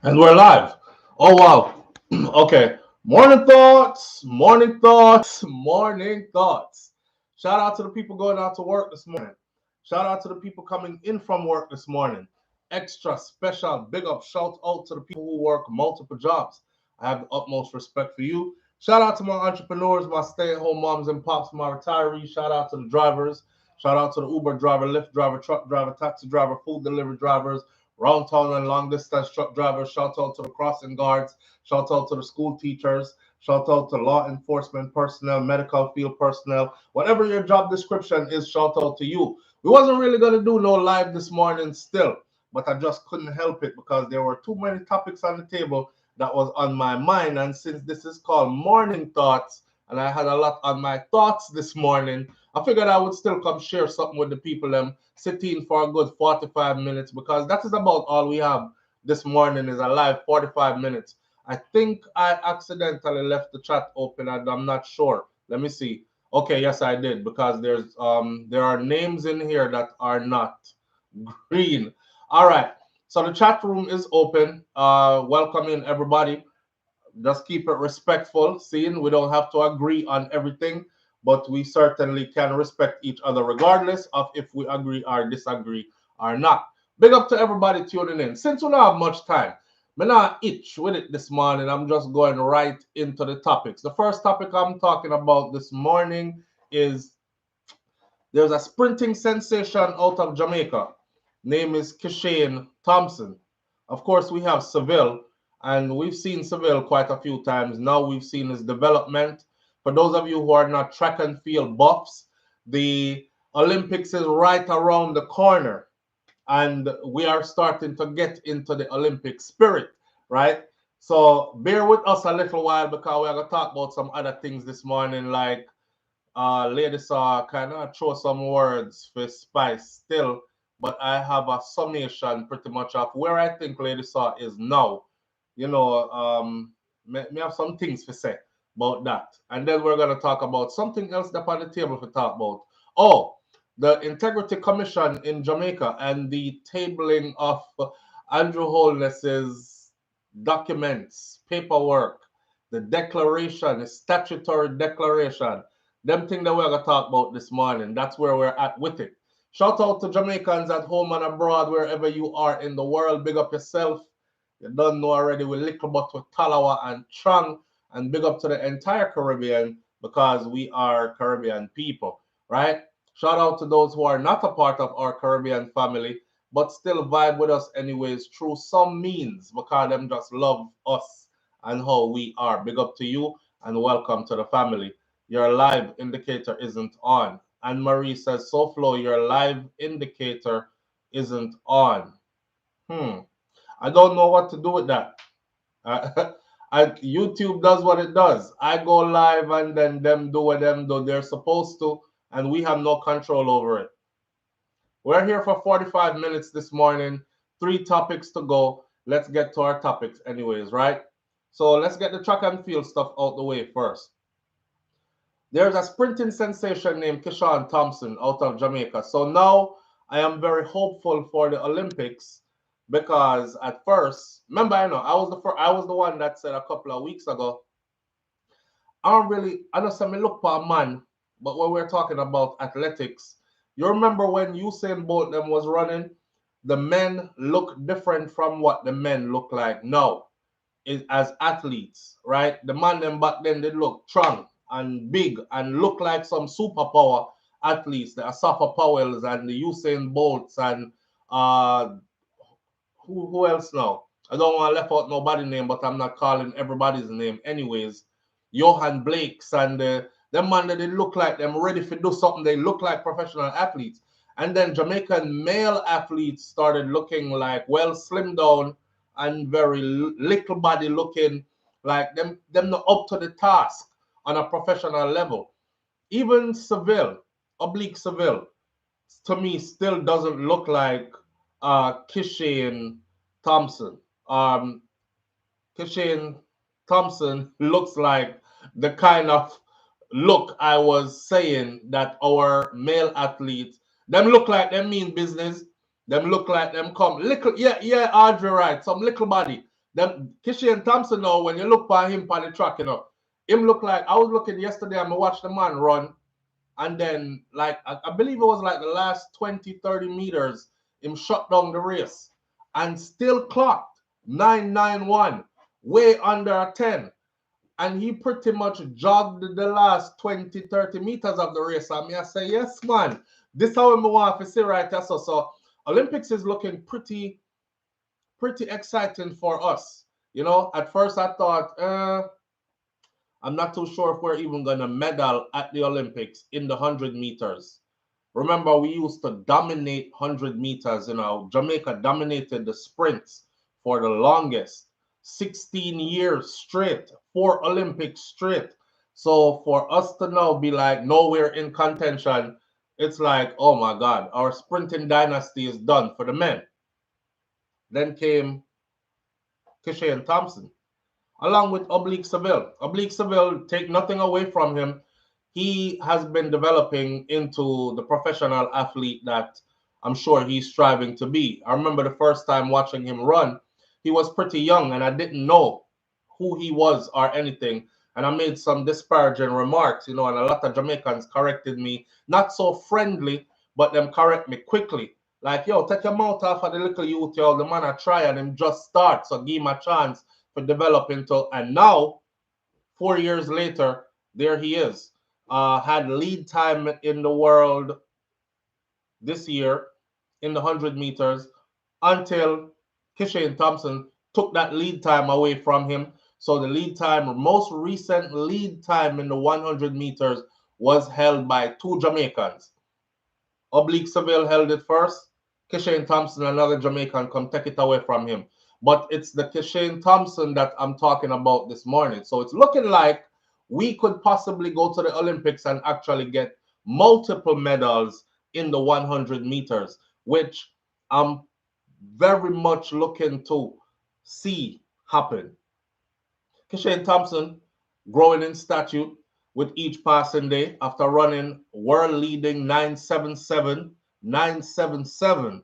And we're live. Oh, wow. Okay. Morning thoughts, morning thoughts, morning thoughts. Shout out to the people going out to work this morning. Shout out to the people coming in from work this morning. Extra special big up shout out to the people who work multiple jobs. I have the utmost respect for you. Shout out to my entrepreneurs, my stay at home moms and pops, my retirees. Shout out to the drivers. Shout out to the Uber driver, Lyft driver, truck driver, taxi driver, food delivery drivers, round town and long distance truck drivers. Shout out to the crossing guards. Shout out to the school teachers. Shout out to law enforcement personnel, medical field personnel. Whatever your job description is, shout out to you. We wasn't really going to do no live this morning still, but I just couldn't help it because there were too many topics on the table that was on my mind. And since this is called Morning Thoughts, and I had a lot on my thoughts this morning, I figured I would still come share something with the people and sit in for a good 45 minutes because that is about all we have this morning is a live 45 minutes. I think I accidentally left the chat open and I'm not sure. Let me see. Okay, yes I did because there are names in here that are not green. All right. So the chat room is open. Welcome in everybody. Just keep it respectful. Seeing we don't have to agree on everything, but we certainly can respect each other regardless of if we agree or disagree or not. Big up to everybody tuning in. Since we don't have much time, I'm not itch with it this morning. I'm just going right into the topics. The first topic I'm talking about this morning is there's a sprinting sensation out of Jamaica. Name is Kishane Thompson. Of course, we have Seville, and we've seen Seville quite a few times. Now we've seen his development. For those of you who are not track and field buffs, the Olympics is right around the corner, and we are starting to get into the Olympic spirit, right? So bear with us a little while because we're going to talk about some other things this morning, like Lady Saw kind of throw some words for Spice still, but I have a summation pretty much of where I think Lady Saw is now. You know, me have some things to say about that. And then we're going to talk about something else that's on the table to talk about. Oh, the Integrity Commission in Jamaica and the tabling of Andrew Holness's documents, paperwork, the declaration, the statutory declaration, them thing that we're going to talk about this morning. That's where we're at with it. Shout out to Jamaicans at home and abroad, wherever you are in the world. Big up yourself. You don't know already with Little But with Talawa and Trang. And big up to the entire Caribbean because we are Caribbean people, right? Shout out to those who are not a part of our Caribbean family, but still vibe with us anyways through some means because them just love us and how we are. Big up to you and welcome to the family. Your live indicator isn't on. Anne Marie says, SouFLo, your live indicator isn't on. I don't know what to do with that. YouTube does what it does. I go live and then them do what them do. They're supposed to, and we have no control over it. We're here for 45 minutes this morning. 3 topics to go. Let's get to our topics anyways, right? So let's get the track and field stuff out the way first. There's a sprinting sensation named Kishane Thompson out of Jamaica. So now I am very hopeful for the Olympics because at first, remember, I was the one that said a couple of weeks ago, I know some look for a man, but when we're talking about athletics, you remember when Usain Bolt them was running, the men look different from what the men look like now as athletes, right? The man them back then they look strong and big and look like some superpower athletes, the Asafa Powells and the Usain Bolts and uh who else now? I don't want to left out nobody's name, but I'm not calling everybody's name anyways. Johan Blakes and them man that they look like them ready to do something. They look like professional athletes. And then Jamaican male athletes started looking like well slimmed down and very little body looking like them not up to the task on a professional level. Even Seville, oblique Seville, to me still doesn't look like Kishane Thompson. Um, Kishane Thompson looks like the kind of look I was saying that our male athletes, them look like them mean business. Them look like them come little, yeah, Audrey right, some little body. Them Kishane Thompson now, when you look by him on the track, you know, him look like I was looking yesterday and I watched the man run, and then like I believe it was like the last 20, 30 meters, him shut down the race and still clocked 991, way under a 10. And he pretty much jogged the last 20, 30 meters of the race. I mean, I say, yes, man. This how we want to see right there. So Olympics is looking pretty exciting for us. You know, at first I thought, I'm not too sure if we're even going to medal at the Olympics in the 100 meters. Remember, we used to dominate 100 meters. You know, Jamaica dominated the sprints for the longest, 16 years straight, 4 Olympics straight. So for us to now be like nowhere in contention, it's like, oh my God, our sprinting dynasty is done for the men. Then came Kishane Thompson, along with Oblique Seville. Oblique Seville, take nothing away from him. He has been developing into the professional athlete that I'm sure he's striving to be. I remember the first time watching him run, he was pretty young and I didn't know who he was or anything. And I made some disparaging remarks, you know, and a lot of Jamaicans corrected me, not so friendly, but them correct me quickly. Like, yo, take your mouth off of the little youth, yo. The man I try and him just start. So give him a chance for develop into. And now, 4 years later, there he is. Had lead time in the world this year in the 100 meters until Kishane Thompson took that lead time away from him. So the lead time, most recent lead time in the 100 meters was held by 2 Jamaicans. Oblique Seville held it first. Kishane Thompson, another Jamaican, come take it away from him. But it's the Kishane Thompson that I'm talking about this morning. So it's looking like we could possibly go to the Olympics and actually get multiple medals in the 100 meters, which I'm very much looking to see happen. Kishane Thompson growing in stature with each passing day after running world leading 977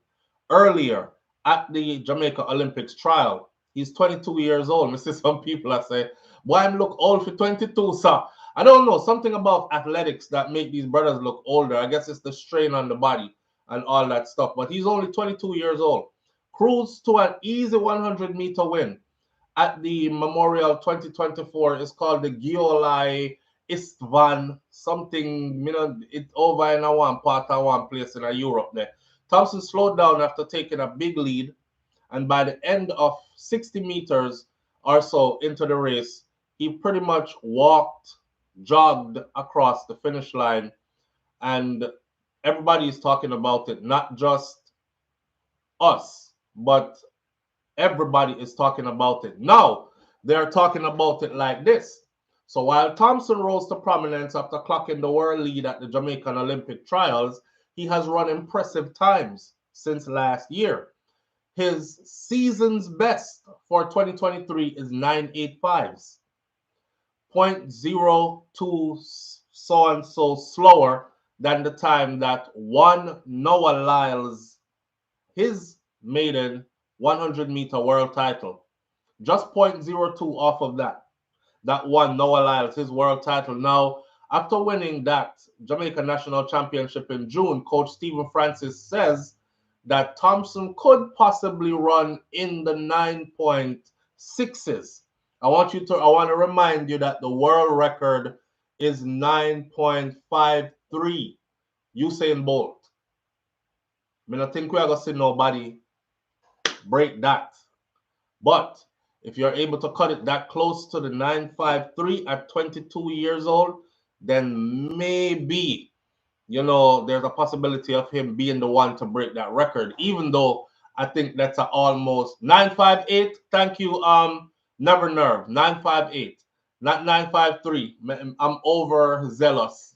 earlier at the Jamaica Olympics trial. He's 22 years old. I see some people that say, why I'm look old for 22, sir? I don't know, something about athletics that make these brothers look older. I guess it's the strain on the body and all that stuff. But he's only 22 years old. Cruised to an easy 100-meter win at the Memorial 2024. Is called the Giolai Istvan something, you know, it over in a one part of one place in Europe there. Thompson slowed down after taking a big lead, and by the end of 60 meters or so into the race, he pretty much jogged across the finish line, and everybody is talking about it, not just us, but everybody is talking about it. Now, they're talking about it like this. So while Thompson rose to prominence after clocking the world lead at the Jamaican Olympic trials, he has run impressive times since last year. His season's best for 2023 is 985s, 0.02 so and so slower than the time that won Noah Lyles his maiden 100-meter world title. Just 0.02 off of that. That won Noah Lyles his world title. Now, after winning that Jamaica National Championship in June, Coach Stephen Francis says that Thompson could possibly run in the 9.6s. I want to remind you that the world record is 9.53. Usain Bolt. I don't think we are going to see nobody break that. But if you're able to cut it that close to the 953 at 22 years old, then maybe, you know, there's a possibility of him being the one to break that record, even though I think that's almost 958. Thank you, Never Nerve, 958, not 953. I'm overzealous.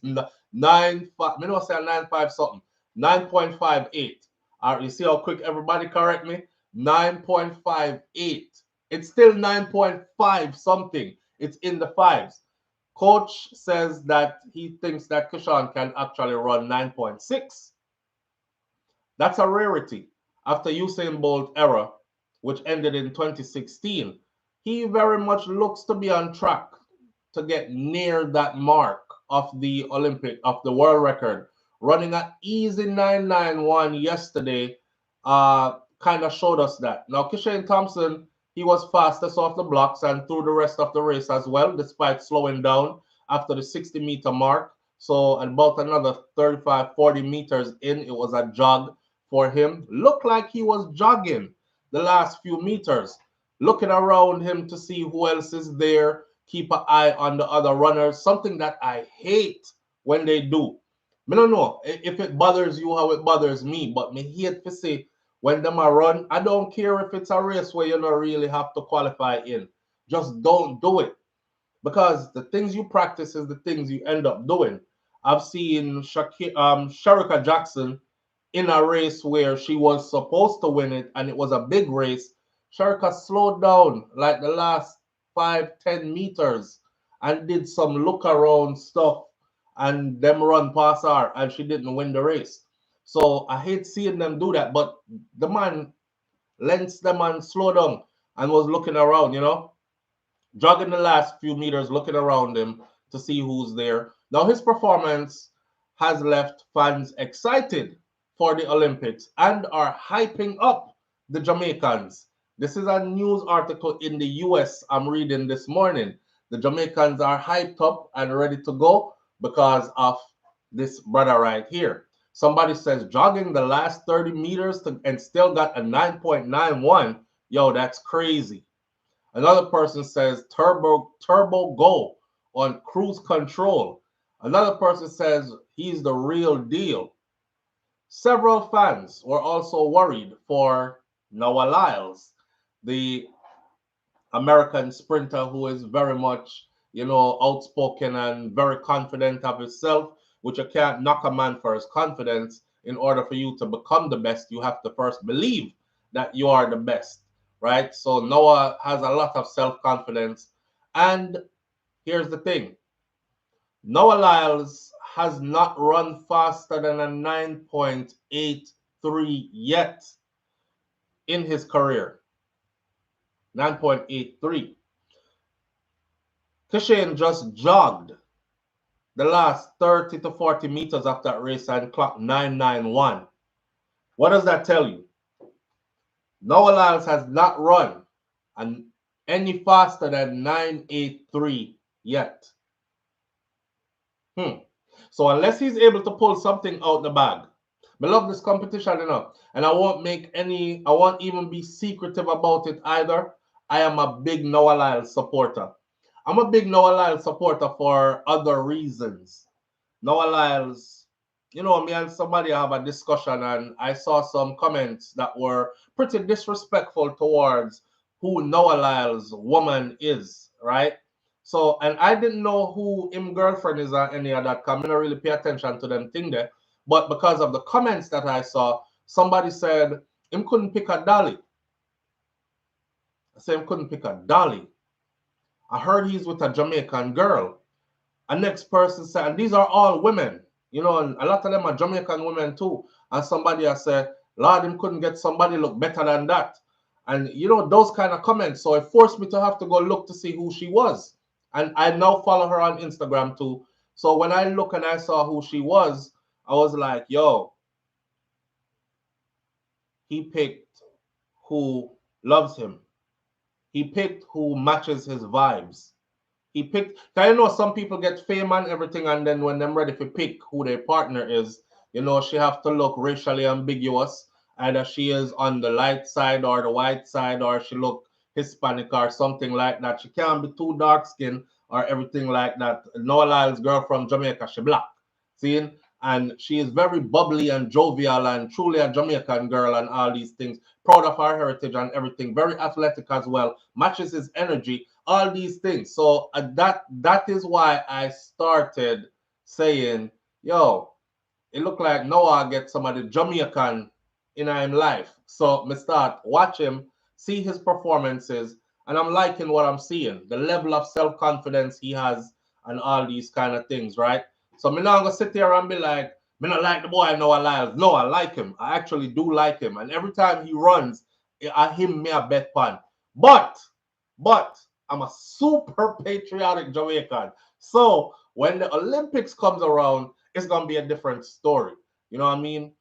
95, I don't say 95 something, 9.58. All right, you see how quick everybody correct me? 9.58. It's still 9.5 something. It's in the fives. Coach says that he thinks that Kishane can actually run 9.6. That's a rarity after Usain Bolt era which ended in 2016, he very much looks to be on track to get near that mark of the world record. Running an easy 991 yesterday kind of showed us that. Now, Kishane Thompson, he was fastest off the blocks and through the rest of the race as well, despite slowing down after the 60-meter mark. So about another 35, 40 meters in, it was a jog for him. Looked like he was jogging the last few meters, looking around him to see who else is there, keep an eye on the other runners, something that I hate when they do. I don't know if it bothers you how it bothers me, but me hate to see when them are run. I don't care if it's a race where you don't really have to qualify in. Just don't do it. Because the things you practice is the things you end up doing. I've seen Shericka Jackson in a race where she was supposed to win it and it was a big race. Shericka slowed down like the last 5-10 meters and did some look around stuff and them run past her and she didn't win the race. So I hate seeing them do that, but the man lens them and slow down and was looking around, jogging the last few meters, looking around him to see who's there. Now, his performance has left fans excited for the Olympics and are hyping up the Jamaicans. This is a news article in the US I'm reading this morning. The Jamaicans are hyped up and ready to go because of this brother right here. Somebody says jogging the last 30 meters and still got a 9.91. Yo, that's crazy. Another person says turbo go on cruise control. Another person says he's the real deal. Several fans were also worried for Noah Lyles, the American sprinter who is very much, outspoken and very confident of himself, which you can't knock a man for his confidence. In order for you to become the best, you have to first believe that you are the best, right? So Noah has a lot of self-confidence. And here's the thing. Noah Lyles has not run faster than a 9.83 yet in his career. 9.83. Kishane just jogged the last 30 to 40 meters of that race and clocked 991. What does that tell you? Noah Lyles has not run any faster than 983 yet. So unless he's able to pull something out the bag, I love this competition enough, and I won't even be secretive about it either. I am a big Noah Lyles supporter. I'm a big Noah Lyles supporter for other reasons. Noah Lyles, me and somebody have a discussion, and I saw some comments that were pretty disrespectful towards who Noah Lyles' woman is, right? So, and I didn't know who him girlfriend is or any of that, because I don't really pay attention to them thing there. But because of the comments that I saw, somebody said him couldn't pick a dolly. I said him couldn't pick a dolly. I heard he's with a Jamaican girl. A next person said, and these are all women, and a lot of them are Jamaican women too. And somebody has said, Lord, him couldn't get somebody look better than that. And those kind of comments. So it forced me to have to go look to see who she was. And I now follow her on Instagram too. So when I look and I saw who she was, I was like, yo, he picked who loves him. He picked who matches his vibes. He picked, some people get fame and everything, and then when they're ready to pick who their partner is, she have to look racially ambiguous. Either she is on the light side or the white side, or she look Hispanic or something like that. She can't be too dark skinned or everything like that. Noah Lyles' girl from Jamaica, she black. See? And she is very bubbly and jovial and truly a Jamaican girl and all these things. Proud of her heritage and everything. Very athletic as well. Matches his energy. All these things. So that is why I started saying, yo, it looked like Noah gets some of the Jamaican in his life. So I start watch him, see his performances, and I'm liking what I'm seeing. The level of self-confidence he has and all these kind of things, right? So I'm not going to sit here and be like, I don't like the boy Noah Lyles. No, I like him. I actually do like him. And every time he runs, him me a bet pan. But I'm a super patriotic Jamaican. So when the Olympics comes around, it's gonna be a different story. You know what I mean?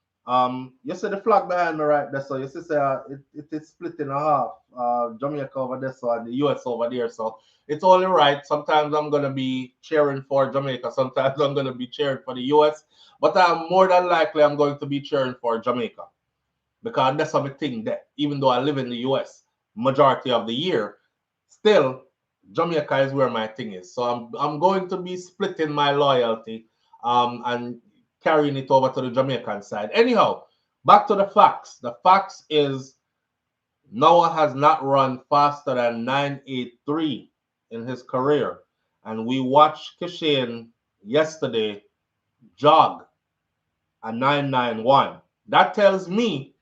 You see the flag behind me right there. So you see, it is split in half. Jamaica over there, so and the US over there. So it's only right. Sometimes I'm gonna be cheering for Jamaica. Sometimes I'm gonna be cheering for the US. But I'm more than likely I'm going to be cheering for Jamaica because that's a thing that even though I live in the US majority of the year, still Jamaica is where my thing is. So I'm going to be splitting my loyalty and carrying it over to the Jamaican side. Anyhow, back to the facts. The facts is Noah has not run faster than 983 in his career. And we watched Kishane yesterday jog a 991. That tells me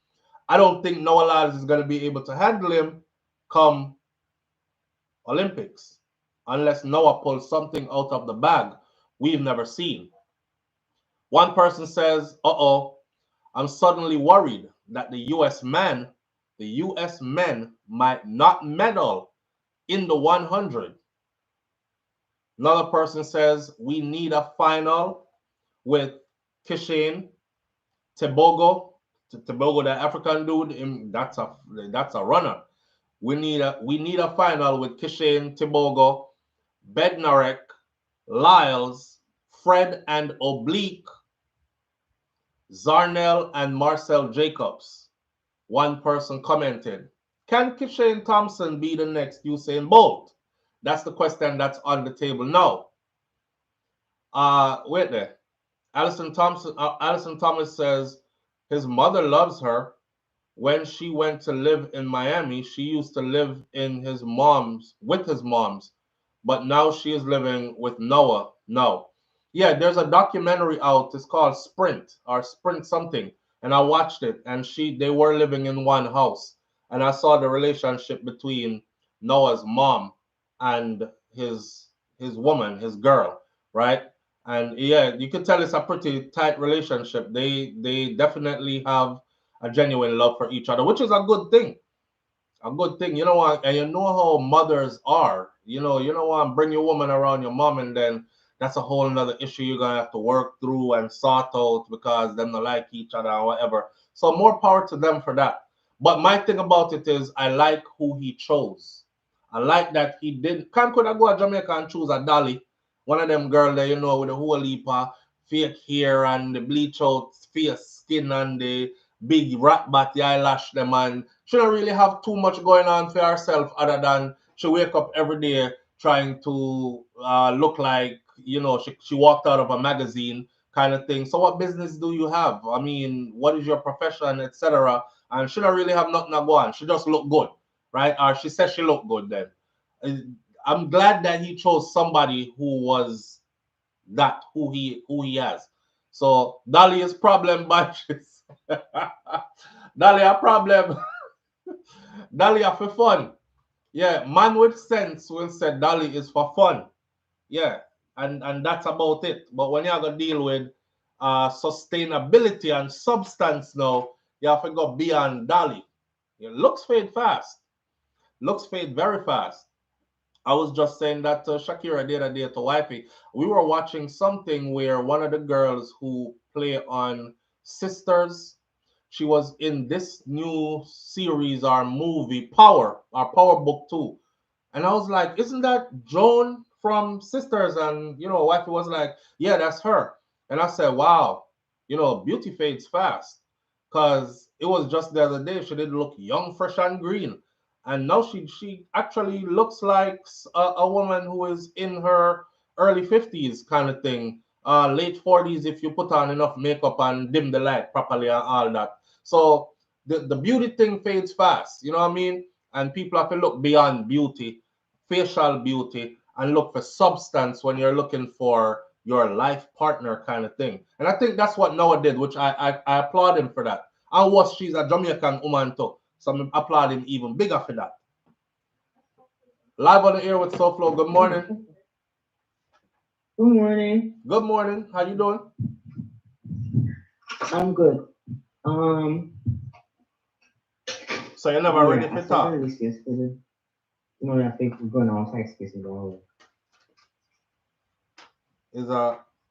I don't think Noah Lyles is going to be able to handle him come Olympics unless Noah pulls something out of the bag we've never seen. One person says, uh-oh, I'm suddenly worried that the US men might not medal in the 100. Another person says, we need a final with Kishane Tebogo, the African dude. That's a runner. We need a final with Kishane Tebogo, Bednarek, Lyles, Fred and Oblique, Zarnell and Marcel Jacobs. One person commented, can Kishane Thompson be the next Usain Bolt? That's the question that's on the table now. Wait there. Alison Thomas says his mother loves her. When she went to live in Miami, she used to live in with his mom's, but now she is living with Noah. No. Yeah, there's a documentary out. It's called Sprint something. And I watched it, and they were living in one house. And I saw the relationship between Noah's mom and his woman, his girl, right? And yeah, you can tell it's a pretty tight relationship. They definitely have a genuine love for each other, which is a good thing. A good thing. You know what? And you know how mothers are. You know what? Bring your woman around your mom, and then that's a whole another issue you're gonna have to work through and sort out because them not like each other or whatever. So more power to them for that. But my thing about it is I like who he chose. I like that he didn't. Could I go to Jamaica and choose a Dolly, one of them girl there, with the whole heap of fake hair and the bleach out face skin and the big rat batty eyelash them, and she don't really have too much going on for herself other than she wake up every day trying to look like she walked out of a magazine kind of thing. So what business do you have? I mean, what is your profession, etc.? And she don't really have nothing to go on. She just look good, right? Or she says she look good then. I'm glad that he chose somebody who was who he has. So Dolly is problem bunches. Dolly a problem. Dolly are for fun. Yeah, man with sense will say Dolly is for fun. Yeah, and that's about it. But when you have to deal with sustainability and substance now, you have to go beyond Dolly. It looks fade fast. Looks fade very fast. I was just saying that to Shakira the other day to Wifey. We were watching something where one of the girls who play on Sisters, she was in this new series or movie, Power, or Power Book 2. And I was like, isn't that Joan from Sisters? And, Wifey was like, yeah, that's her. And I said, wow, beauty fades fast. Because it was just the other day, she did look young, fresh, and green. And now she actually looks like a woman who is in her early 50s kind of thing, late 40s if you put on enough makeup and dim the light properly and all that. So the beauty thing fades fast, you know what I mean? And people have to look beyond beauty, facial beauty, and look for substance when you're looking for your life partner kind of thing. And I think that's what Noah did, which I applaud him for that. And what she's a Jamaican woman too. So I applaud him even bigger for that. Live on the air with SouFLo. Good morning. Good morning. Good morning. How you doing? I'm good. So you're never ready Yeah, I for saw the talk. list yesterday. No, I think we're going on 5 spaces all. Is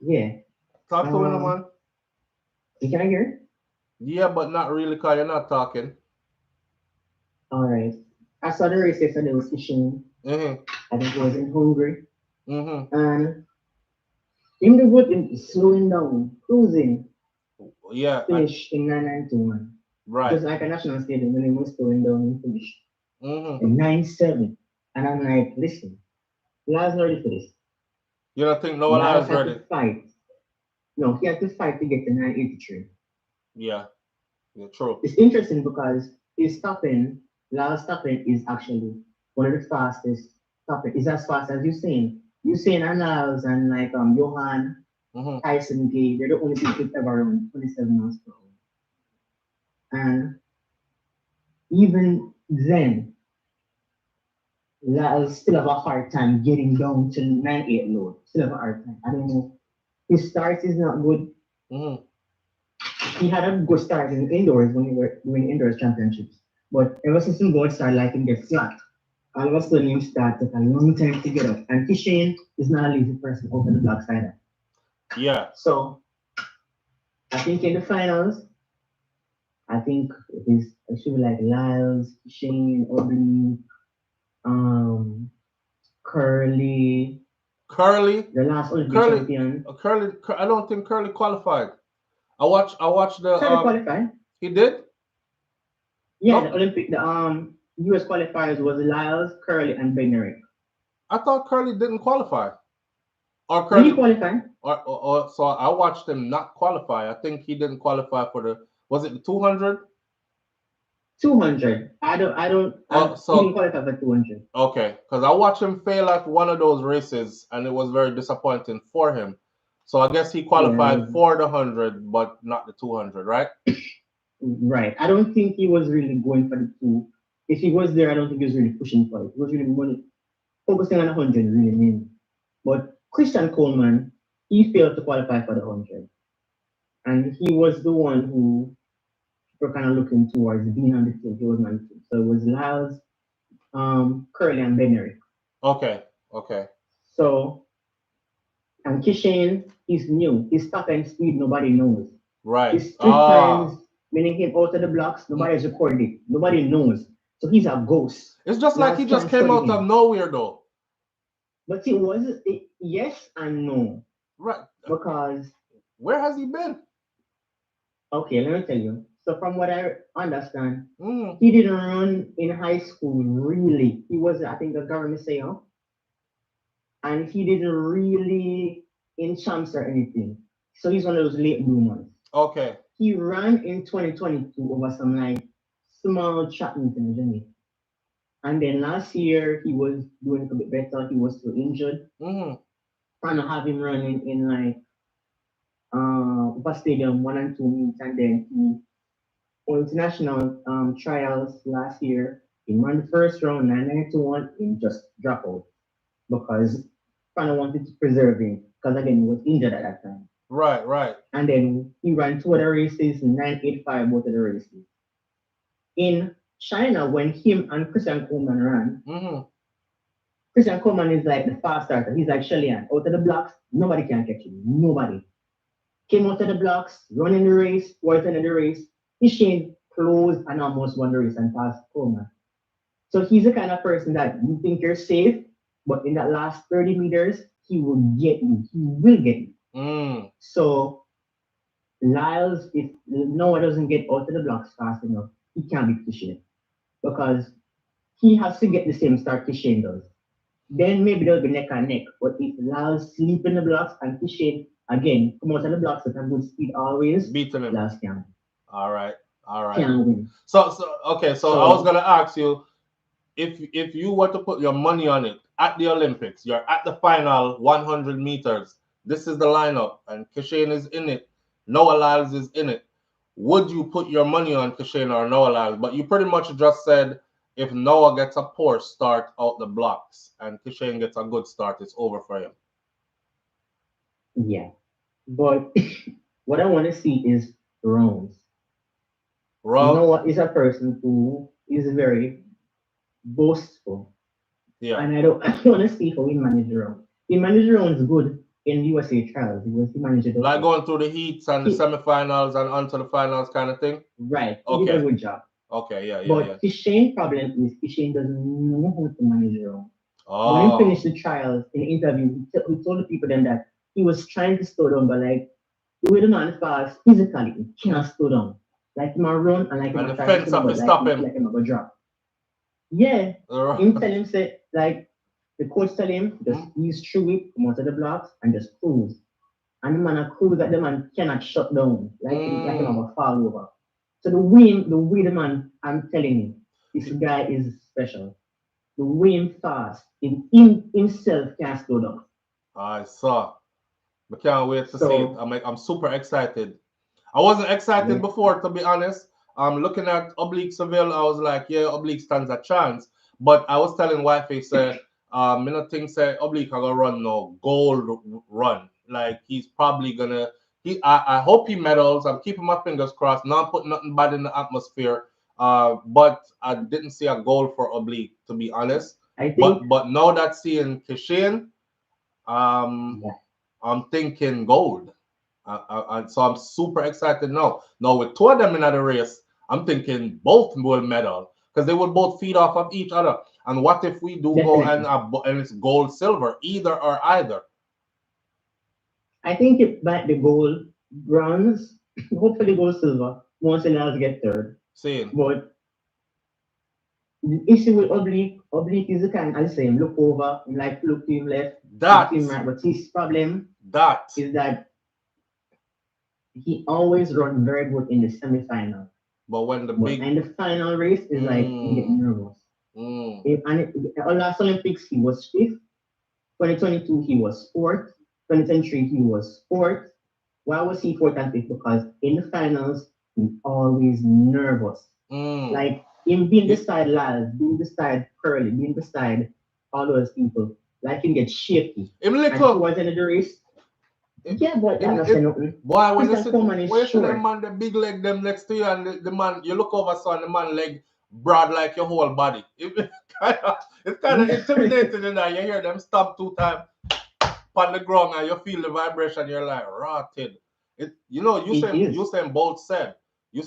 Yeah. talk to him, man. You can I hear? Yeah, but not really, cause you're not talking. All right. I saw the race yesterday was fishing. Mhm. I think it was in Hungary. Mhm. And in the boat slowing down, cruising, Yeah. finish in 991. Right. Just like a national stadium when it was slowing down and finish. Mhm. In 97. And I'm like, listen, Lyles not ready for this. You don't think Noah Lyles Lyles had ready? to fight. No, he had to fight to get to 983. Yeah. Yeah. True. It's interesting because his stopping, Lyles stopping is actually one of the fastest stopping. It's as fast as Usain. Usain and Lyles and like Johan, Mhm. Tyson Gay, they're the only people who've ever run 27 miles per hour. And even then, Lyles still have a hard time getting down to 98 load. Still have a hard time. I don't know. His start is not good. Mhm. He had a good start in indoors when we were doing indoors championships. But ever since he got started, like him get flat. All of a sudden, him start take a long time to get up. And Kishane is not a lazy person over the block side. Yeah. So I think in the finals, I think it should be like Lyles, Kishane, Oblique, um, Curly, Curly. the last Olympic Curly. champion. I don't think Curly qualified. I watched the Curly qualified. He did? Yeah, No. the Olympic, the US qualifiers was Lyles, Curly, and Bednarik. I thought Curly didn't qualify. Or No, he Curly qualified. or so I watched him not qualify. I think he didn't qualify for the was it the 200? 200. He didn't So qualify for 200. okay, because I watched him fail at one of those races, and it was very disappointing for him. So I guess he Yeah, qualified for the 100, but not the 200, right? right. I don't think he was really going for the two. If he was there, I don't think he was really pushing for it. He was really focusing on 100, really mainly. But Christian Coleman, he failed to qualify for the 100. And he was the one who were kind of looking towards being on the team. He was on the team. So it was Lyles, Curly, and Benerick. Okay, okay, So, and Kishane, he's new. His top end speed, nobody knows. right. His street times, meaning him out of the blocks, nobody's recorded it. Nobody knows. So he's a ghost. It's just like Last he just can't came study out of him. nowhere, though. But it was yes and no. Right. Because, Where has he been? okay, let me tell you. So from what I understand, Mm, he didn't run in high school really. He was, I think, a government sayer. And he didn't really in champs or anything. So he's one of those late bloomers. okay. He ran in 2022 over some like small track meet in Jamaica. And then last year he was doing a bit better. He was still injured. Mm, Trying to have him running in like upper stadium 1 and 2 meets, and then he on international trials last year. He ran the first round 991 and just drop out because Fana wanted to preserve him because again he was injured at that time. right, right. And then he ran two other races, 985 both of the races. In China, when him and Christian Coleman ran, Mm, Christian Coleman is like the fast starter. He's like Shellyan. Out of the blocks, nobody can catch him. Nobody. Came out of the blocks, running the race, towards the end of the race. Kishane closed and almost won the race and passed Coleman. So he's the kind of person that you think you're safe, but in that last 30 meters, he will get you. He will get you. mm. So Lyles, if Noah doesn't get out of the blocks fast enough, he can't beat Kishane because he has to get the same start Kishane does. Then maybe they'll be neck and neck. But if Lyles sleep in the blocks and Kishane again come out of the blocks with a good speed always, Beating him. Lyles can All right, all right. win. So okay. So I was gonna ask you if you were to put your money on it at the Olympics, you're at the final 100 meters. This is the lineup, and Kishane is in it. Noah Lyles is in it. Would you put your money on Kishane or Noah Lyles? But you pretty much just said if Noah gets a poor start out the blocks and Kishane gets a good start, it's over for him. Yeah. But what I want to see is rounds. Rob. Noah is a person who is very boastful. Yeah. And I don't want to see how he managed around. He managed around is good in USA trials because he managed it Like okay. going through the heats and the semifinals and onto the finals kind of thing. Right. He Okay. did a good job. Okay, yeah. But Kishane problem is Kishane doesn't know how to manage around. When he Oh. finished the trials in the interview, he told the people then that he was trying to slow down, but like the way the man fast physically, he can't slow down. Like him a run and like him And a the try to fence slow up down, to but stop him. like him a go drop. Yeah. Him tell him say like the coach tell him just ease through it, come out of the blocks and just cruise. And the man a cruise that the man cannot shut down. Like him have a fall over. So the way the man, I'm telling you, this guy is special. The way him fast, himself can't slow down. I saw. I can't wait to see it. I'm super excited. I wasn't excited before, to be honest. Looking at Oblique Seville, I was like, yeah, Oblique stands a chance. But I was telling Wifey, say, me not think say Oblique are gonna run no gold run. Like he's probably gonna. I hope he medals. I'm keeping my fingers crossed. Not put nothing bad in the atmosphere. But I didn't see a goal for Oblique, to be honest. I think. But now that seeing Kishane, I'm thinking gold. So I'm super excited now. Now with two of them in the race, I'm thinking both will medal because they will both feed off of each other. And what if we do go and it's gold, silver, either or either? I think if like the gold, bronze, hopefully gold, silver. Once the Lyles get third. Same. But the issue with Oblique is the kind I say him look over, him like look to him left, look to him right. But his problem is that he always run very good in the semi-final. But when the final race is like he get nervous. Last Olympics he was fifth. 2022 he was fourth. 2023 he was fourth. Why was he fourth and fifth? Because in the finals he's always nervous. Like him being beside Lyles, being beside Curly, being beside all those people, like him get shaky. And towards the end of the race. Yeah, but that's nothing. Boy, when you see them man, the big leg them next to you, and the man, you look over, so and the man leg broad like your whole body. It's kind of intimidating, you know. You hear them stomp 2 times on the ground, and you feel the vibration. You're like rotted. Usain Bolt said you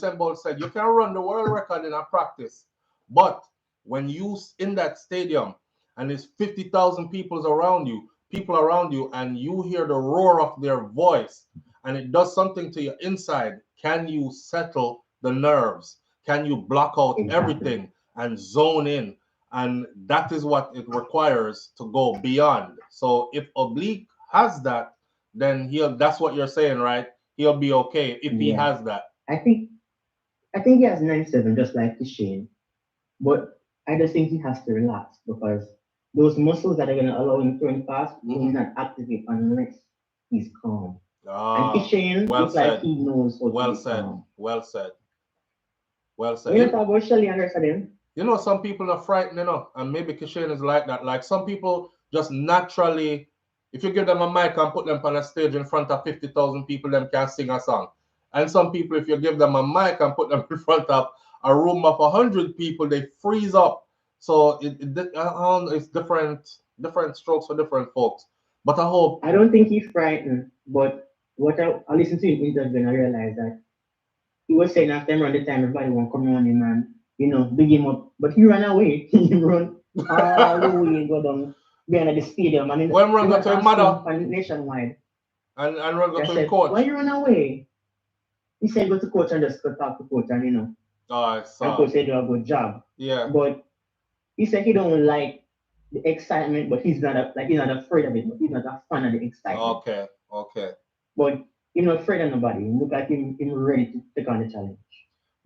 can run the world record in a practice, but when you in that stadium and there's 50,000 people around you, and you hear the roar of their voice, and it does something to your inside. Can you settle the nerves? Can you block out everything and zone in? And that is what it requires to go beyond. So if Oblique has that, then that's what you're saying, right? He'll be okay if he has that. I think he has 97, just like Kishane. But I just think he has to relax because those muscles that are going to allow him to run fast will not activate unless he's calm. And Kishane looks like he knows how to be calm. Well said. You know about Shelly and you know, some people are frightened, and maybe Kishane is like that. Like some people just naturally, if you give them a mic and put them on a stage in front of 50,000 people, them can sing a song. And some people, if you give them a mic and put them in front of a room of 100 people, they freeze up. So it's different strokes for different folks. But I don't think he's frightened, but what I listened to him interview and I realized that he was saying after him around the time everybody won't come on him and big him up. But he ran away. He run all the way and go down behind the stadium. And when run go to his mother nationwide. And run go to his coach. Why you run away? He said go to coach and just go talk to coach and and coach said do a good job. Yeah. But he said he don't like the excitement, but he's not afraid of it, but he's not a fan of the excitement. Okay. But he's not afraid of nobody. Look at him ready to take on the challenge.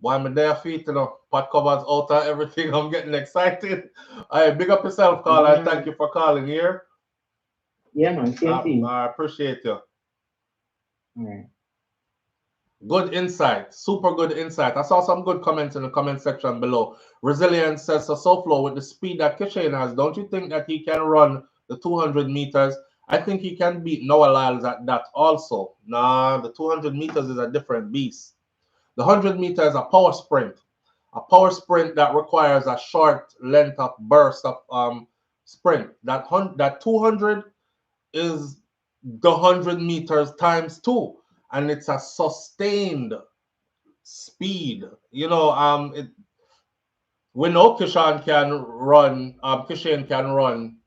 Why my bare feet, pot covers out and everything. I'm getting excited. Big up yourself, Carl, and thank you for calling here. Yeah, man. Same thing. I appreciate you. All right. Good insight. Super good insight. I saw some good comments in the comment section below. Resilience says, so SouFLo, with the speed that Kishane has, don't you think that he can run the 200 meters? I think he can beat Noah Lyles at that also. Nah, the 200 meters is a different beast. The 100 meter is a power sprint. A power sprint that requires a short length of burst of sprint. That 200 is the 100 meters times two, and it's a sustained speed. We know Kishane can run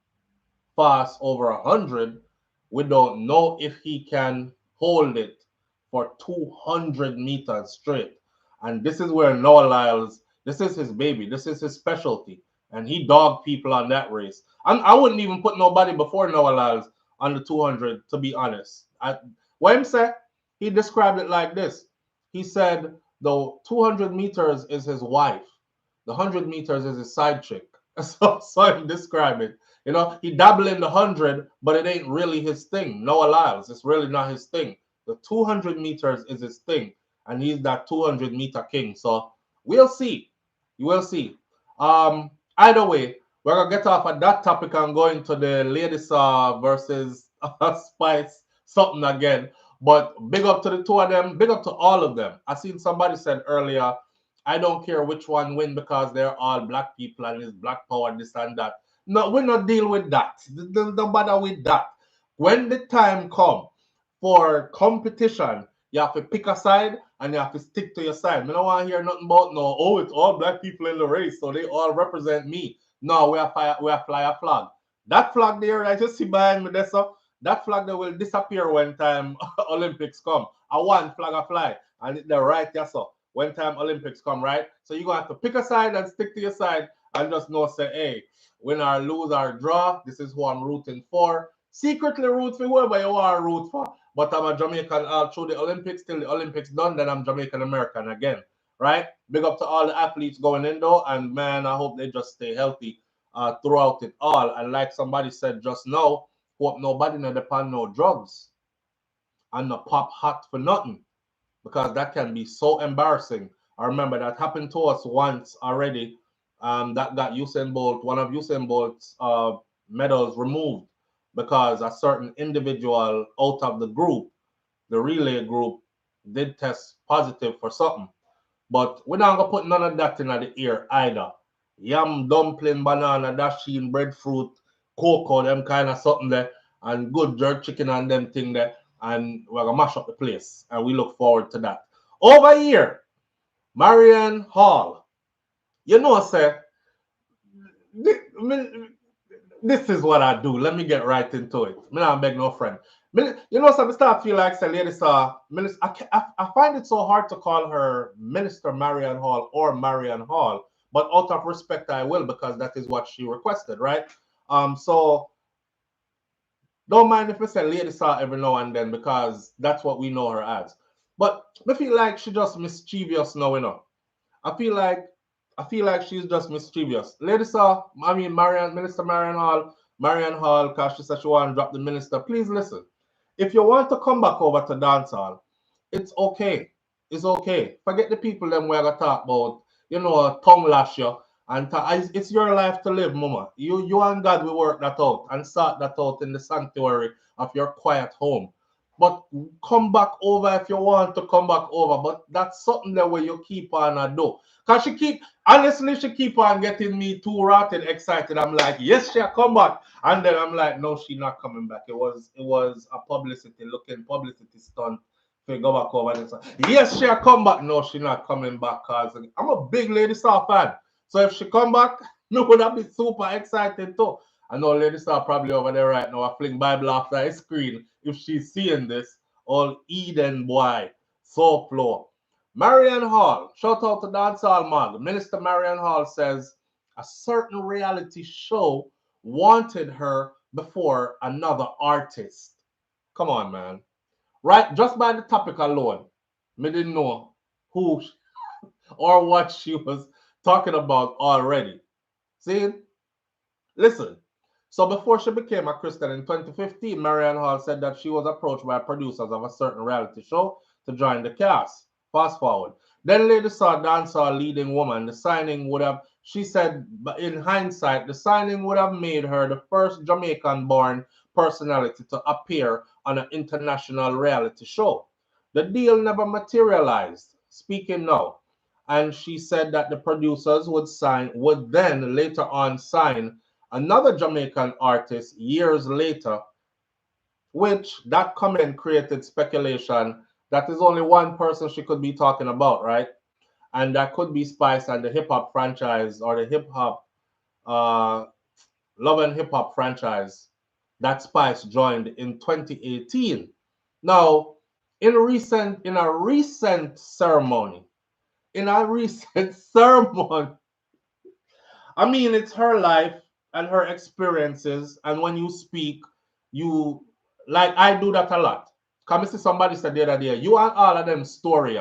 fast over 100. We don't know if he can hold it for 200 meters straight. And this is where Noah Lyles, this is his baby, this is his specialty. And he dogged people on that race. I wouldn't even put nobody before Noah Lyles on the 200, to be honest. What him said, he described it like this. He said the 200 meters is his wife. The 100 meters is his side chick. So he described it. He dabbled in the 100, but it ain't really his thing. Noah Lyles, it's really not his thing. The 200 meters is his thing, and he's that 200-meter king. So we'll see. You will see. Either way, we're going to get off of that topic and go into the ladies versus Spice something again. But big up to the two of them. Big up to all of them. I seen somebody said earlier, I don't care which one win because they're all black people and it's black power, this and that. No, we're not dealing with that. Don't bother with that. When the time comes for competition, you have to pick a side and you have to stick to your side. I don't want to hear nothing about it's all black people in the race, so they all represent me. No, we are fly a flag. That flag there, I just see behind me there, so that flag that will disappear when time Olympics come. I want flag a fly, and they're right there, so when time Olympics come, right? So you're gonna have to pick a side and stick to your side and just know, say, hey, win or lose or draw, this is who I'm rooting for. Secretly root for whoever you want to root for. But I'm a Jamaican all through the Olympics. Till the Olympics done, then I'm Jamaican American again. Right? Big up to all the athletes going in though. And man, I hope they just stay healthy throughout it all. And like somebody said just now, hope nobody no depend no drugs and no pop hot for nothing. Because that can be so embarrassing. I remember that happened to us once already. That got Usain Bolt, one of Usain Bolt's medals removed because a certain individual out of the group, the relay group, did test positive for something. But we're not gonna put none of that in the ear either. Yam, dumpling, banana, dasheen, breadfruit, cocoa, them kind of something there, and good jerk chicken and them thing there, and we're gonna mash up the place, and we look forward to that. Over here, Marion Hall. Sir, this is what I do. Let me get right into it. Me not beg no friend. I start feel like say lady minister. I find it so hard to call her Minister Marion Hall or Marion Hall, but out of respect I will because that is what she requested, right? So don't mind if we say lady saw every now and then because that's what we know her as. But I feel like she just mischievous now, I feel like she's just mischievous. Lady saw, Minister Marion Hall, because she said she want to drop the minister. Please listen. If you want to come back over to dancehall, it's okay. It's okay. Forget the people them we're gonna talk about, tongue lash you. And it's your life to live, mama. You and God will work that out and sort that out in the sanctuary of your quiet home. But come back over if you want to come back over. But that's something that where you keep on and do. Because she keep on getting me too rotten excited. I'm like, yes, she'll come back. And then I'm like, no, she's not coming back. It was a publicity stunt to go back over and say, yes, she'll come back. No, she's not coming back because I'm a big Lady Star fan. So if she come back, me would have been super excited too. I know Lady Star probably over there right now. I fling Bible after his screen if she's seeing this. All Eden boy, SouFLo. Marion Hall, shout out to Dancehall Mag. Minister Marion Hall says a certain reality show wanted her before another artist. Come on, man. Right? Just by the topic alone, me didn't know who or what she was talking about already. See? Listen. So before she became a Christian in 2015, Marion Hall said that she was approached by producers of a certain reality show to join the cast. Fast forward. Then later saw dancehall leading woman. The signing would have, she said, in hindsight, the signing would have made her the first Jamaican-born personality to appear on an international reality show. The deal never materialized. speaking now. And she said that the producers would then later on sign another Jamaican artist years later, which that comment created speculation that is only one person she could be talking about, right? And that could be Spice and the hip hop franchise, or the hip hop uh, Love and Hip Hop franchise that Spice joined in 2018. Now, in a recent ceremony, I mean, it's her life and her experiences, and when you speak, you like I do that a lot. Come see somebody said the other day, you and all of them story.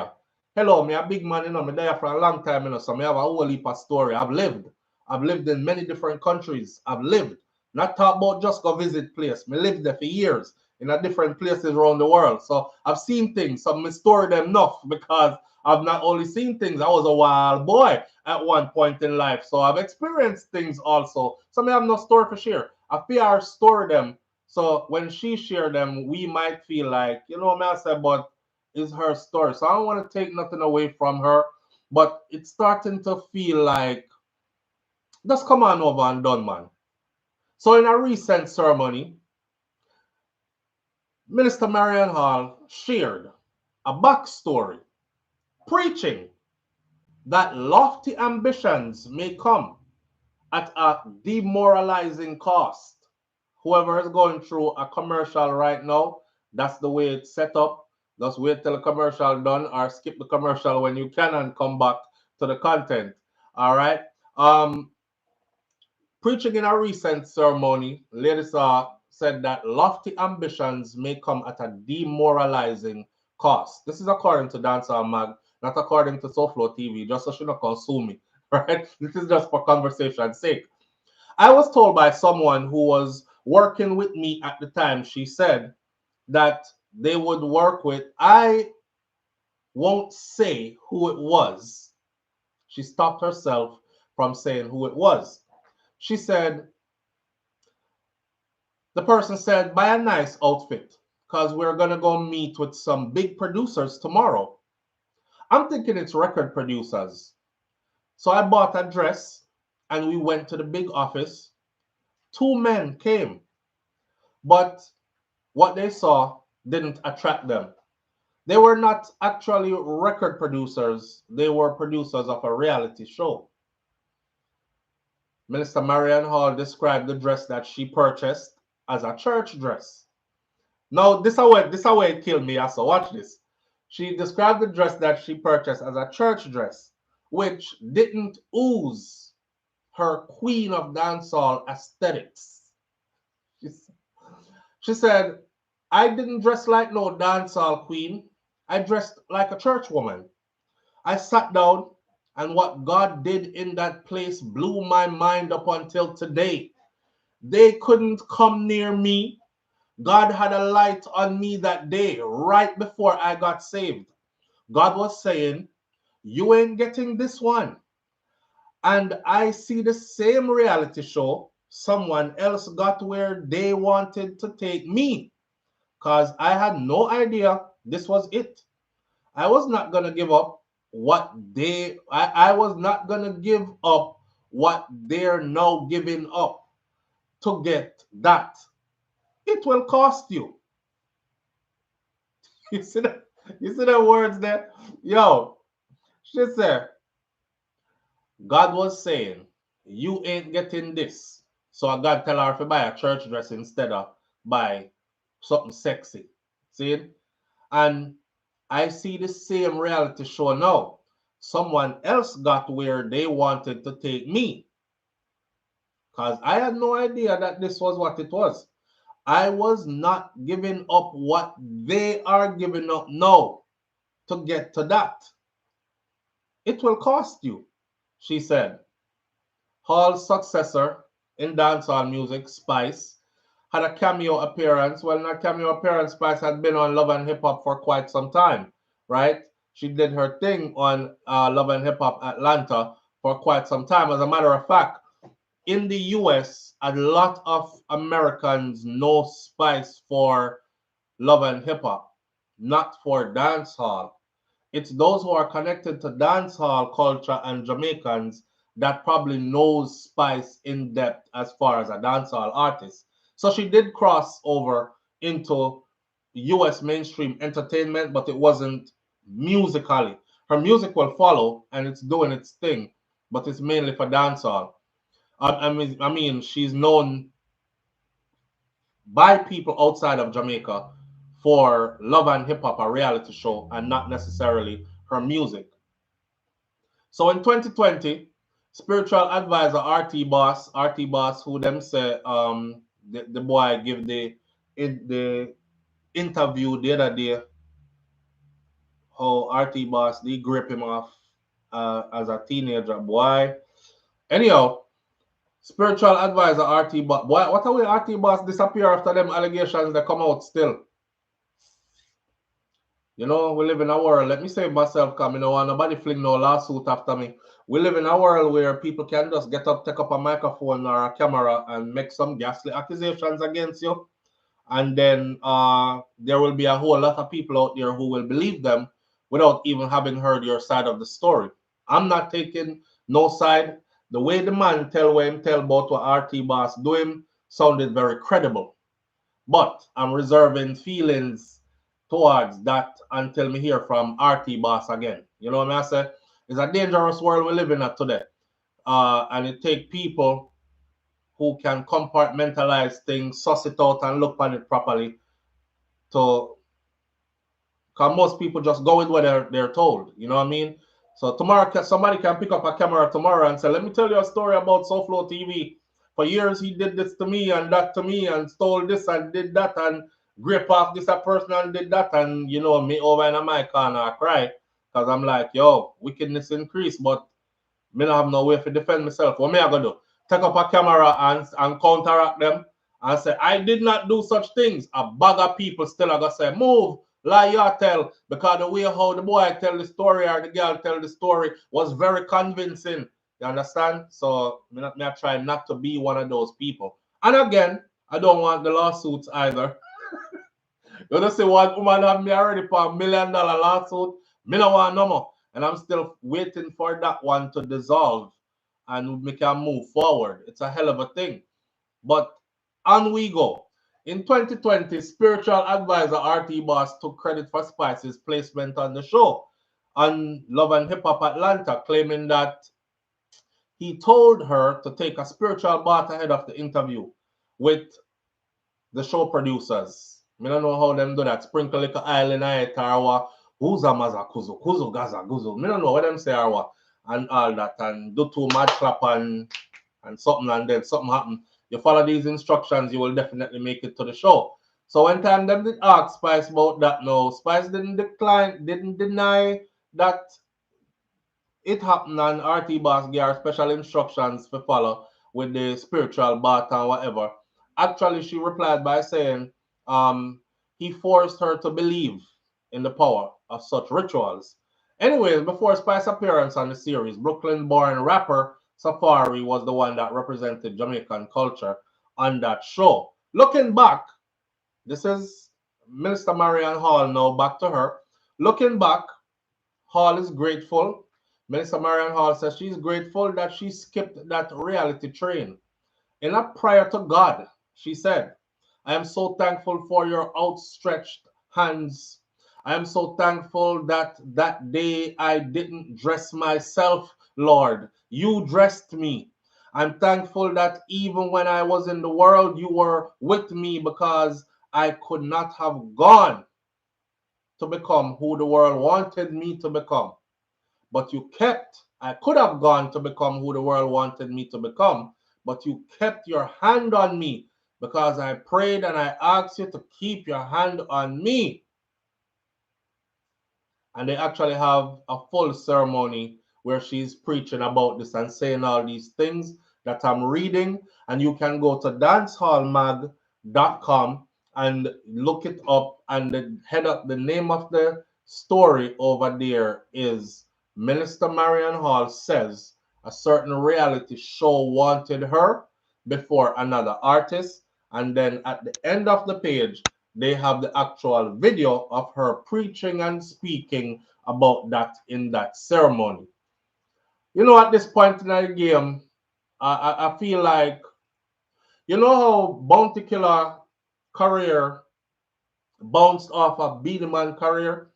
Hello, me a big man, me there for a long time, so me have a whole heap of story. I've lived. I've lived in many different countries. I've lived. Not talk about just go visit place. Me lived there for years in a different places around the world. So I've seen things. So me story them enough because I've not only seen things, I was a wild boy at one point in life. So I've experienced things also. So I have no story for share. I feel I store them. So when she share them, we might feel like, I said, but it's her story. So I don't want to take nothing away from her. But it's starting to feel like, just come on over and done, man. So in a recent ceremony, Minister Marion Hall shared a backstory preaching that lofty ambitions may come at a demoralizing cost. Whoever is going through a commercial right now, that's the way it's set up. Just wait till the commercial done or skip the commercial when you can and come back to the content. All right. Preaching in a recent ceremony, Lady Saw said that lofty ambitions may come at a demoralizing cost. This is according to Dancehall Mag, not according to SouFLoTV, just so she not consume me, right? This is just for conversation's sake. I was told by someone who was working with me at the time, she said that they would work with, I won't say who it was. She stopped herself from saying who it was. She said, the person said, buy a nice outfit because we're going to go meet with some big producers tomorrow. I'm thinking it's record producers. So I bought a dress and we went to the big office. Two men came, but what they saw didn't attract them. They were not actually record producers. They were producers of a reality show. Minister Marion Hall described the dress that she purchased as a church dress. Now, this is how it killed me. So watch this. She described the dress that she purchased as a church dress, which didn't ooze her queen of dancehall aesthetics. She said, I didn't dress like no dancehall queen. I dressed like a church woman. I sat down, and what God did in that place blew my mind up until today. They couldn't come near me. God had a light on me that day, right before I got saved. God was saying, you ain't getting this one. And I see the same reality show. Someone else got where they wanted to take me because I had no idea this was it. I was not going to give up I was not going to give up what they're now giving up to get that. It will cost you. You see that? You see the words there? Yo, she said, God was saying, you ain't getting this. So I God tell her to buy a church dress instead of buy something sexy. See? And I see the same reality show now. Someone else got where they wanted to take me. Because I had no idea that this was what it was. I was not giving up what they are giving up now to get to that. It will cost you, she said. Hall's successor in dancehall music, Spice, had a cameo appearance. Well, not cameo appearance, Spice had been on Love and Hip Hop for quite some time, right? She did her thing on Love and Hip Hop Atlanta for quite some time. As a matter of fact, in the US, a lot of Americans know Spice for Love and Hip Hop, not for dancehall. It's those who are connected to dancehall culture and Jamaicans that probably knows Spice in depth as far as a dancehall artist. So she did cross over into US mainstream entertainment, but it wasn't musically. Her music will follow and it's doing its thing, but it's mainly for dancehall. I mean, she's known by people outside of Jamaica for Love and Hip Hop, a reality show, and not necessarily her music. So in 2020, spiritual advisor RT Boss, who them say the boy give the interview the other day, how RT Boss they grip him off as a teenager boy. Anyhow, spiritual advisor RT Boss, boy, what a way RT Boss disappear after them allegations that come out still. You know, we live in a world. Let me save myself, because I don't want nobody fling no lawsuit after me. We live in a world where people can just get up, take up a microphone or a camera and make some ghastly accusations against you. And then there will be a whole lot of people out there who will believe them without even having heard your side of the story. I'm not taking no side. The way the man tell him tell about what RT Boss do him sounded very credible. But I'm reserving feelings towards that until me hear from RT Boss again. You know what I say? It's a dangerous world we live in at today. And it take people who can compartmentalize things, suss it out, and look on it properly. To, because most people just go with what they're told. You know what I mean? So tomorrow, somebody can pick up a camera tomorrow and say, "Let me tell you a story about SouFLoTV. For years, he did this to me and that to me and stole this and did that and grip off this a person and did that." And, you know, me over in my corner, I cry because I'm like, yo, wickedness increase, but me not have no way to defend myself. What me I gonna do? Take up a camera and counteract them and say, I did not do such things. A bag of people still are gonna say, move, lie you tell, because the way how the boy tell the story or the girl tell the story was very convincing. You understand? So me I try not to be one of those people. And again, I don't want the lawsuits either. You know, say one woman have me already for $1 million lawsuit. Me no want no more. And I'm still waiting for that one to dissolve and we can move forward. It's a hell of a thing. But on we go. In 2020, spiritual advisor RT Boss took credit for Spice's placement on the show on Love and Hip Hop Atlanta, claiming that he told her to take a spiritual bath ahead of the interview with the show producers. Me don't know how them do that. Sprinkle like oil in it or what. Who's a maza kuzu, kuzu gaza guzu. Me don't know what them say or what. And all that. And do two mad clap and something and then something happen. You follow these instructions, you will definitely make it to the show. So when time them did ask Spice about that, no, Spice didn't deny that it happened and RT Boss gave her special instructions to follow with the spiritual bath and whatever. Actually, she replied by saying he forced her to believe in the power of such rituals. Anyways, before Spice's appearance on the series, Brooklyn-born rapper Safari was the one that represented Jamaican culture on that show. Looking back, this is Minister Marion Hall now, back to her. Looking back, Hall is grateful. Minister Marion Hall says she's grateful that she skipped that reality train. In a prayer to God, she said, I am so thankful for your outstretched hands. I am so thankful that that day I didn't dress myself, Lord. You dressed me. I'm thankful that even when I was in the world, you were with me because I could not have gone to become who the world wanted me to become. But you kept, I could have gone to become who the world wanted me to become, but you kept your hand on me because I prayed and I asked you to keep your hand on me. And they actually have a full ceremony where she's preaching about this and saying all these things that I'm reading. And you can go to dancehallmag.com and look it up. And the name of the story over there is Minister Marion Hall says a certain reality show wanted her before another artist. And then at the end of the page, they have the actual video of her preaching and speaking about that in that ceremony. You know, at this point in the game, I feel like, you know how Bounty Killer career bounced off of Beenie Man career?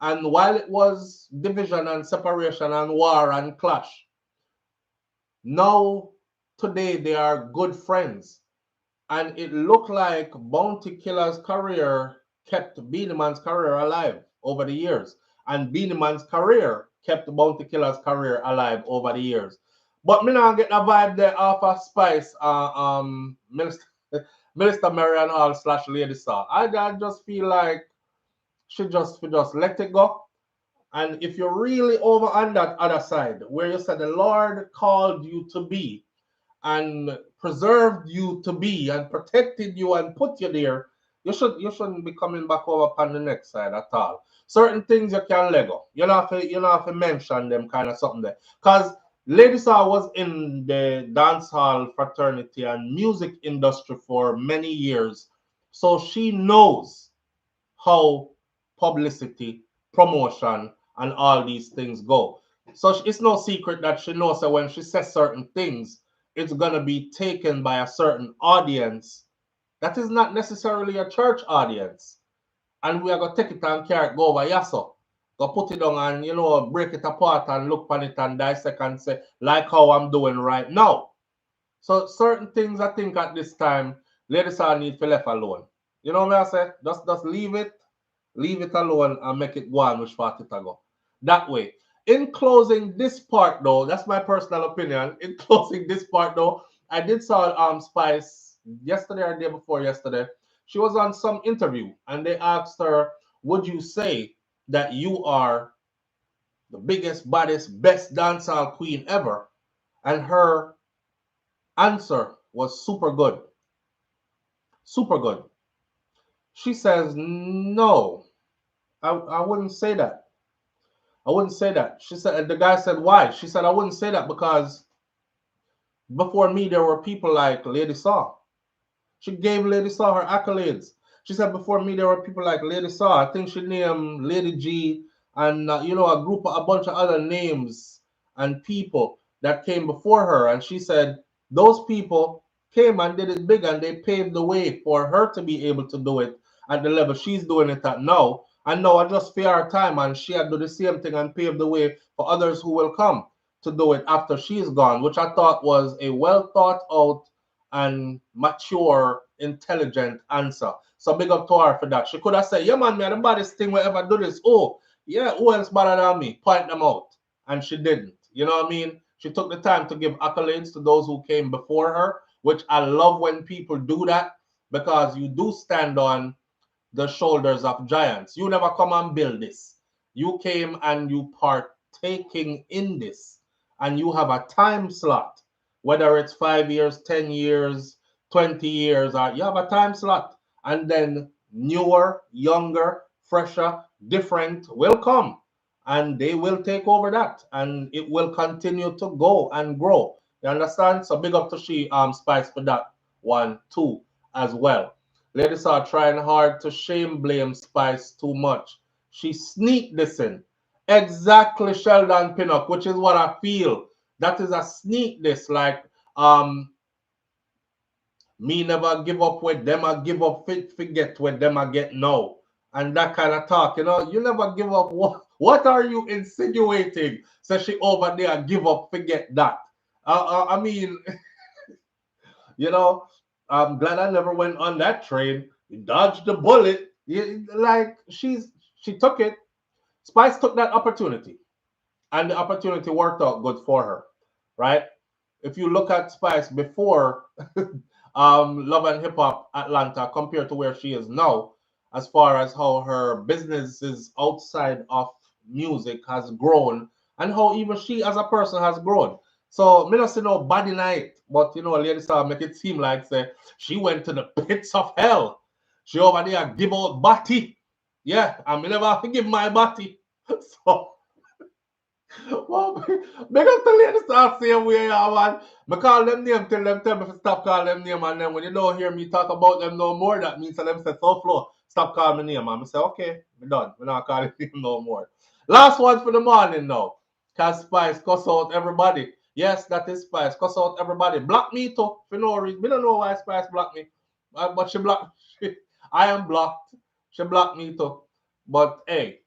And while it was division and separation and war and clash, now today they are good friends. And it looked like Bounty Killer's career kept Beenie Man's career alive over the years. And Beenie Man's career kept Bounty Killer's career alive over the years. But me now get the vibe there off of Spice, Minister, Minister Marion Hall slash Lady Saw. I just feel like she just let it go. And if you're really over on that other side, where you said the Lord called you to be, and preserved you to be and protected you and put you there, you shouldn't be coming back over upon the next side at all. Certain things you can let go. You don't have to mention them kind of something there. Because Lady Saw was in the dancehall fraternity and music industry for many years. So she knows how publicity, promotion, and all these things go. So it's no secret that she knows that when she says certain things, it's going to be taken by a certain audience that is not necessarily a church audience. And we are going to take it and carry it, go over yaso. Go put it down and, break it apart and look on it and dissect and say, like how I'm doing right now. So certain things I think at this time, ladies are need to left alone. You know what I say? Just leave it alone and make it go on which part it go. That way. In closing this part though, that's my personal opinion. In closing this part though, I did saw Spice yesterday or day before yesterday. She was on some interview and they asked her, would you say that you are the biggest, baddest, best dancehall queen ever? And her answer was super good. Super good. She says, no, I wouldn't say that. I wouldn't say that. She said, and the guy said, why? She said, I wouldn't say that because before me, there were people like Lady Saw. She gave Lady Saw her accolades. She said, before me, there were people like Lady Saw. I think she named Lady G and, a bunch of other names and people that came before her. And she said, those people came and did it big and they paved the way for her to be able to do it at the level she's doing it at now. And now I just fear her time and she had do the same thing and pave the way for others who will come to do it after she's gone, which I thought was a well thought out and mature, intelligent answer. So big up to her for that. She could have said, yeah, man, the baddest thing will ever do this. Oh, yeah, who else better than me? Point them out. And she didn't. You know what I mean? She took the time to give accolades to those who came before her, which I love when people do that because you do stand on the shoulders of giants. You never come and build this. You came and you partaking in this. And you have a time slot, whether it's 5 years, 10 years, 20 years, or you have a time slot. And then newer, younger, fresher, different will come. And they will take over that. And it will continue to go and grow. You understand? So big up to Spice for that one too, as well. Ladies are trying hard to shame blame Spice too much. She sneaked this in. Exactly, Sheldon Pinnock, which is what I feel. That is a sneak this, like me never give up with them, I give up forget with them I get no. And that kind of talk, you never give up. What are you insinuating? So she over there give up, forget that. I mean, I'm glad I never went on that train. You dodged the bullet. Like she took it. Spice took that opportunity, and the opportunity worked out good for her, right? If you look at Spice before Love and Hip Hop Atlanta compared to where she is now, as far as how her businesses outside of music has grown, and how even she as a person has grown. So me not say no body night, but Lady Star make it seem like say she went to the pits of hell. She over there give out body. Yeah, I me never have to give my body. So well, big up the ladies start saying we are man. Me call them name till them tell me to stop calling them name and then when you don't hear me talk about them no more, that means that them say SouFLo, stop calling me name. And I say, okay, we done. We're not calling them no more. Last one for the morning now. Cause Spice cuss out everybody. Yes, that is Spice. Cuss out everybody. Block me too for no reason. We don't know why Spice blocked me. But she blocked. I am blocked. She blocked me too. But hey,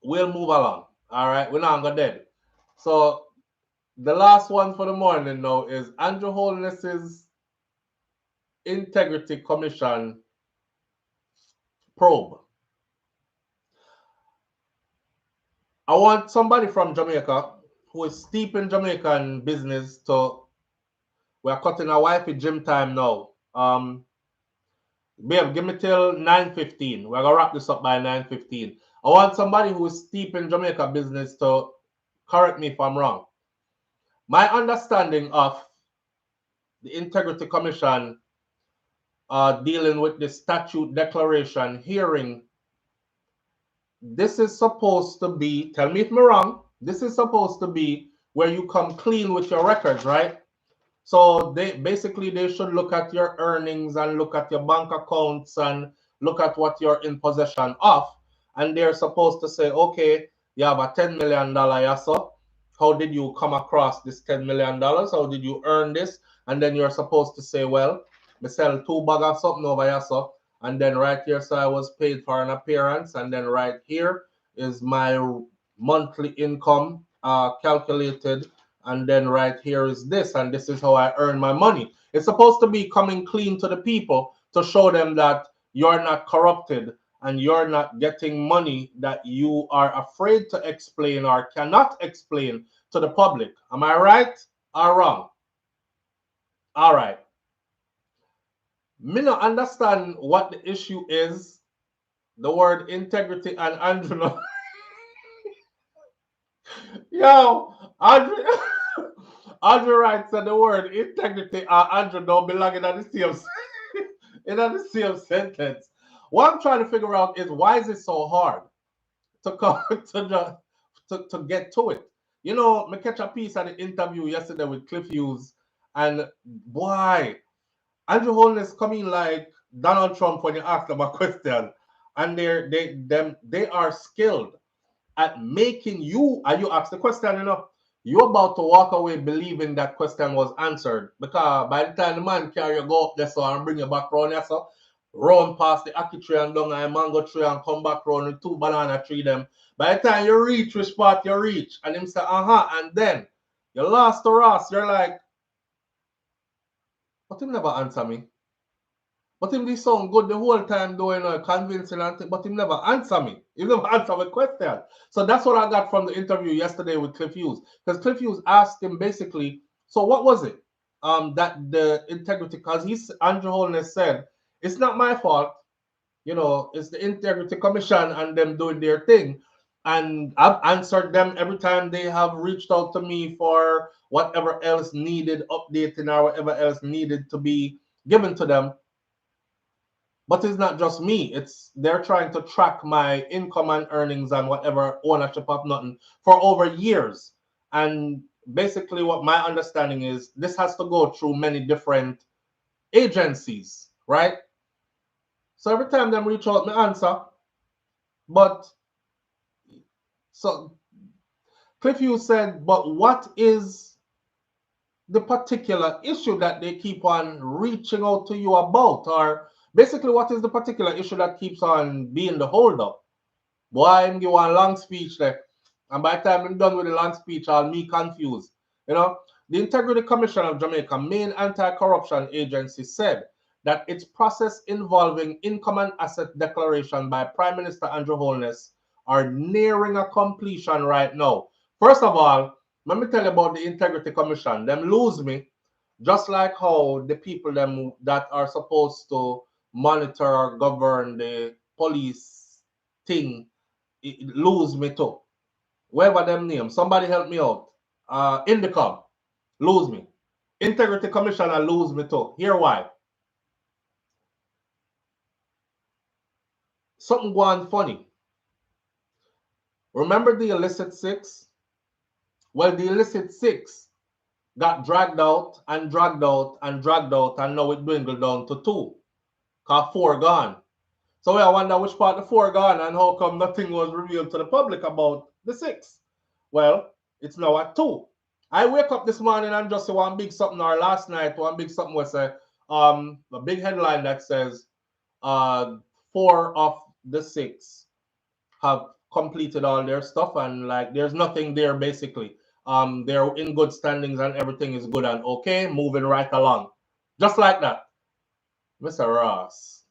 we'll move along. All right, we're not gonna dead. So the last one for the morning now is Andrew Holness's Integrity Commission probe. I want somebody from Jamaica who is steep in Jamaican business to. We're cutting our wifey gym time now. Babe, give me till 9:15. We're gonna wrap this up by 9:15. I want somebody who is steep in Jamaica business to correct me if I'm wrong. My understanding of the Integrity Commission dealing with the statute declaration hearing, this is supposed to be, tell me if I'm wrong, this is supposed to be where you come clean with your records, right? So they should look at your earnings and look at your bank accounts and look at what you're in possession of. And they're supposed to say, okay, you have a $10 million yasso. How did you come across this $10 million? How did you earn this? And then you're supposed to say, well, me sell 2 bags of something over yasso. And then right here, so I was paid for an appearance. And then right here is my monthly income calculated. And then right here is this, and this is how I earn my money. It's supposed to be coming clean to the people to show them that you're not corrupted and you're not getting money that you are afraid to explain or cannot explain to the public. Am I right or wrong? All right. Me not understand what the issue is. The word integrity and Andrew. Yo, Andrew. Andrew writes that the word integrity and Andrew don't belong in the same in the same sentence. What I'm trying to figure out is why is it so hard to come to get to it? You know, I catch a piece at the interview yesterday with Cliff Hughes, and boy, Andrew Holness coming like Donald Trump when you ask them a question, and they are skilled at making you, and you ask the question, you know, you're about to walk away believing that question was answered. Because by the time the man carry you go up there so and bring you back around there, so run past the ackee tree and down a mango tree and come back around with 2 banana tree them. By the time you reach which part you reach, and him say, and then you lost to Ross, you're like, but him never answer me. But him this sound good the whole time doing convincing and thing, but him never answer me. He never answer my question. So that's what I got from the interview yesterday with Cliff Hughes. Because Cliff Hughes asked him basically, so what was it? That the integrity, because Andrew Holness said, it's not my fault, you know, it's the Integrity Commission and them doing their thing. And I've answered them every time they have reached out to me for whatever else needed updating or whatever else needed to be given to them. But it's not just me. It's they're trying to track my income and earnings and whatever ownership of nothing for over years. And basically what my understanding is, this has to go through many different agencies, right? So every time them reach out, me answer. But so Cliff Hughes said, but what is the particular issue that they keep on reaching out to you about? Or basically, what is the particular issue that keeps on being the holdup? Boy, I'm give one long speech there. And by the time I'm done with the long speech, I'll me confused. You know, the Integrity Commission of Jamaica, main anti-corruption agency, said that its process involving income and asset declaration by Prime Minister Andrew Holness are nearing a completion right now. First of all, let me tell you about the Integrity Commission. Them lose me, just like how the people them that are supposed to monitor or govern the police thing lose me too. Whatever them name, somebody help me out. Indicom, lose me. Integrity Commissioner lose me too. Here why? Something going funny. Remember the illicit 6? Well, the illicit 6 got dragged out and dragged out and dragged out, and now it dwindled down to 2. Cause 4 gone. So I wonder which part the 4 gone and how come nothing was revealed to the public about the 6. Well, it's now at 2. I wake up this morning and just see one big something, or last night, one big something was a big headline that says 4 of the 6 have completed all their stuff, and like there's nothing there basically. They're in good standings and everything is good and okay, moving right along. Just like that. Mr. Ross.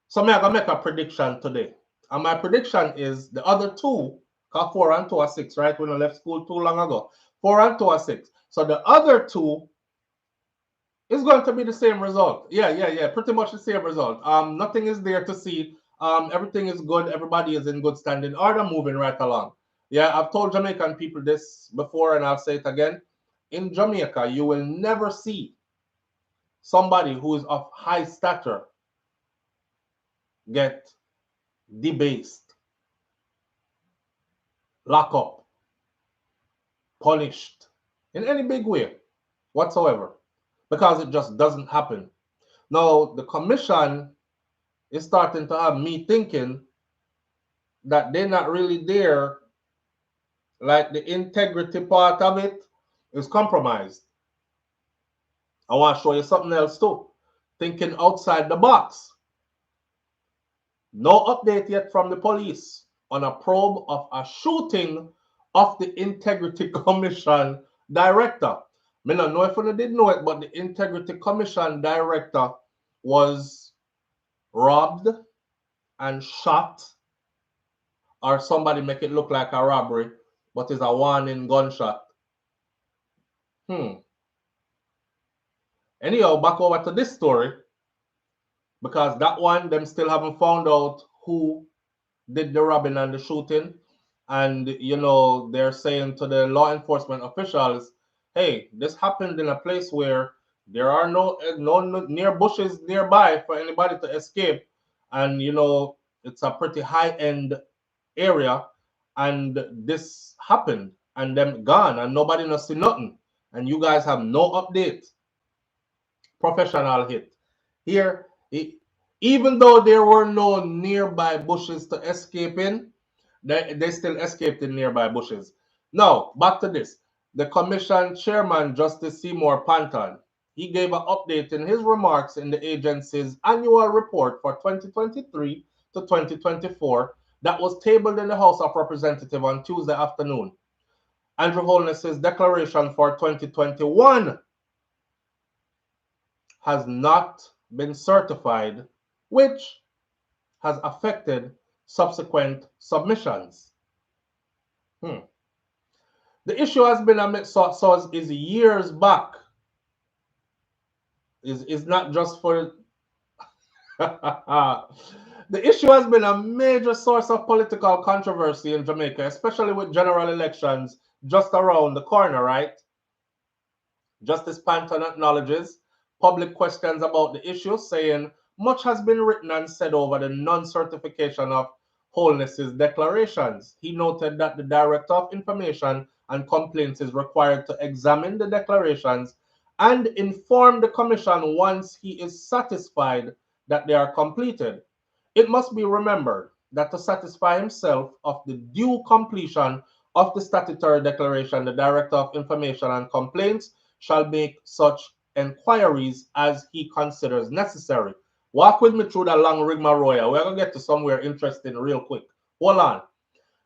So I'm gonna make a prediction today. And my prediction is the other 2, because 4 and 2 are 6, right? When I left school too long ago. 4 and 2 are 6. So the other 2 is going to be the same result. Yeah. Pretty much the same result. Nothing is there to see. Everything is good. Everybody is in good standing order, moving right along. Yeah, I've told Jamaican people this before, and I'll say it again. In Jamaica, you will never see somebody who is of high stature get debased, locked up, punished in any big way whatsoever, because it just doesn't happen. Now, the commission is starting to have me thinking that they're not really there, like the integrity part of it is compromised. I want to show you something else too. Thinking outside the box. No update yet from the police on a probe of a shooting of the Integrity Commission director. I don't know if you did know it, but the Integrity Commission director was robbed and shot, or somebody make it look like a robbery, but it's a warning gunshot. Anyhow, back over to this story, because that one, them still haven't found out who did the robbing and the shooting. And, you know, they're saying to the law enforcement officials, hey, this happened in a place where there are no near bushes nearby for anybody to escape. And, you know, it's a pretty high-end area. And this happened and them gone and nobody knows see nothing. And you guys have no update. Professional hit. Here, even though there were no nearby bushes to escape in, they still escaped in nearby bushes. Now, back to this. The commission chairman, Justice Seymour Panton, he gave an update in his remarks in the agency's annual report for 2023 to 2024 that was tabled in the House of Representatives on Tuesday afternoon. Andrew Holness's declaration for 2021 has not been certified, which has affected subsequent submissions. The issue has been is years back. Is not just for the issue has been a major source of political controversy in Jamaica, especially with general elections just around the corner, right? Justice Panton acknowledges public questions about the issue, saying much has been written and said over the non-certification of Holness's declarations. He noted that the Director of Information and Complaints is required to examine the declarations and inform the Commission once he is satisfied that they are completed. It must be remembered that to satisfy himself of the due completion of the statutory declaration, the Director of Information and Complaints shall make such inquiries as he considers necessary. Walk with me through that long rigmarole. We're going to get to somewhere interesting real quick. Hold on.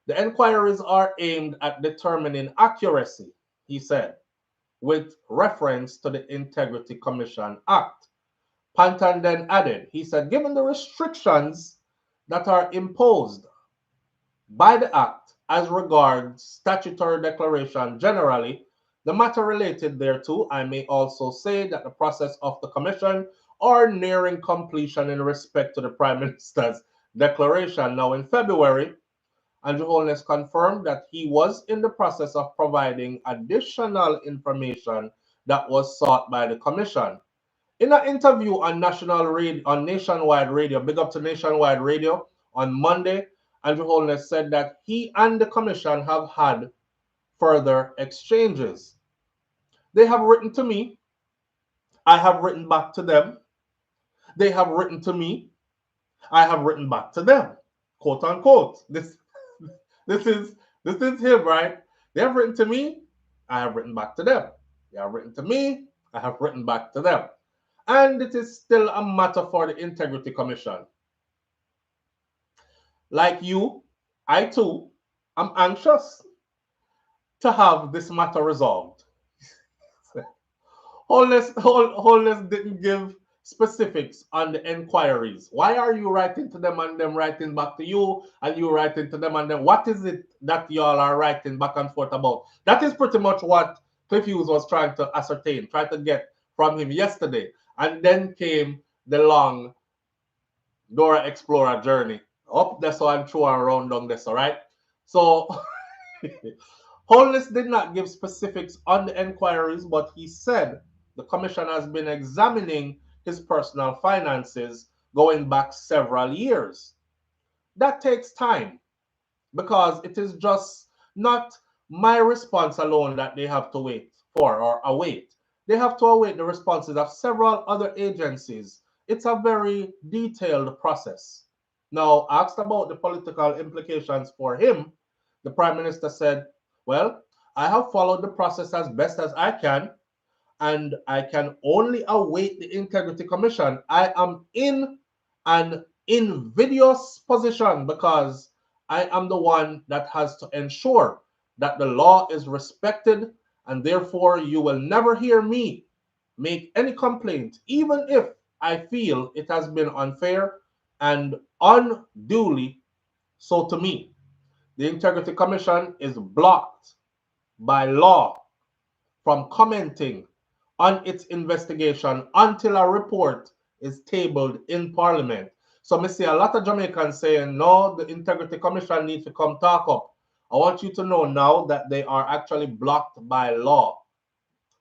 The inquiries are aimed at determining accuracy, he said, with reference to the Integrity Commission Act. Panton then added, he said, given the restrictions that are imposed by the Act as regards statutory declaration generally, the matter related thereto, I may also say that the process of the Commission are nearing completion in respect to the Prime Minister's declaration. Now, in February, Andrew Holness confirmed that he was in the process of providing additional information that was sought by the Commission. In an interview on Nationwide Radio, big up to Nationwide Radio, on Monday, Andrew Holness said that he and the Commission have had further exchanges. They have written to me. I have written back to them. They have written to me. I have written back to them, quote unquote. This is him, right? They have written to me, I have written back to them. They have written to me, I have written back to them. And it is still a matter for the Integrity Commission. Like you, I too am anxious to have this matter resolved. Holness didn't give specifics on the inquiries. Why are you writing to them and them writing back to you, and you writing to them and then what is it that y'all are writing back and forth about? That is pretty much what Cliff Hughes was trying to ascertain, trying to get from him yesterday. And then came the long Dora Explorer journey. Up there, so I'm throwing around on this, all right? So Holness did not give specifics on the inquiries, but he said the commission has been examining his personal finances going back several years. That takes time because it is just not my response alone that they have to wait for or await. They have to await the responses of several other agencies. It's a very detailed process. Now, asked about the political implications for him, the Prime Minister said, well, I have followed the process as best as I can, and I can only await the Integrity Commission. I am in an invidious position because I am the one that has to ensure that the law is respected, and therefore you will never hear me make any complaint, even if I feel it has been unfair and unduly so to me. The Integrity Commission is blocked by law from commenting on its investigation until a report is tabled in Parliament. So I see a lot of Jamaicans saying, no, the Integrity Commission needs to come talk up. I want you to know now that they are actually blocked by law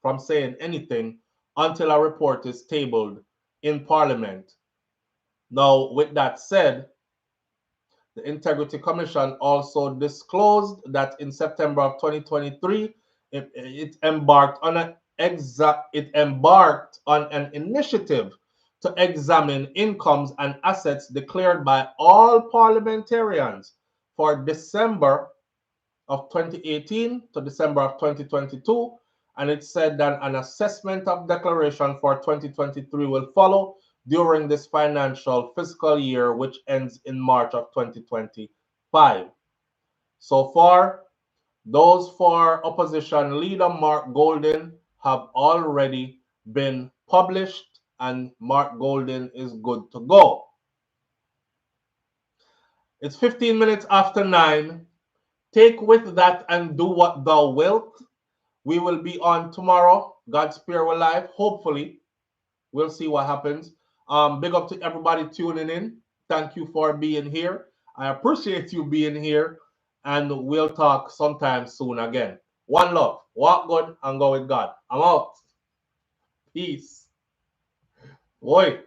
from saying anything until a report is tabled in Parliament. Now, with that said, the Integrity Commission also disclosed that in September of 2023, it embarked on an initiative to examine incomes and assets declared by all parliamentarians for December of 2018 to December of 2022, and it said that an assessment of declaration for 2023 will follow during this financial fiscal year, which ends in March of 2025. So far, those for opposition leader Mark Golden have already been published, and Mark Golden is good to go. It's 15 minutes after 9. Take with that and do what thou wilt. We will be on tomorrow. God spare our life. Hopefully, we'll see what happens. Big up to everybody tuning in. Thank you for being here. I appreciate you being here, and we'll talk sometime soon again. One love. Walk good and go with God. I'm out. Peace. Boy.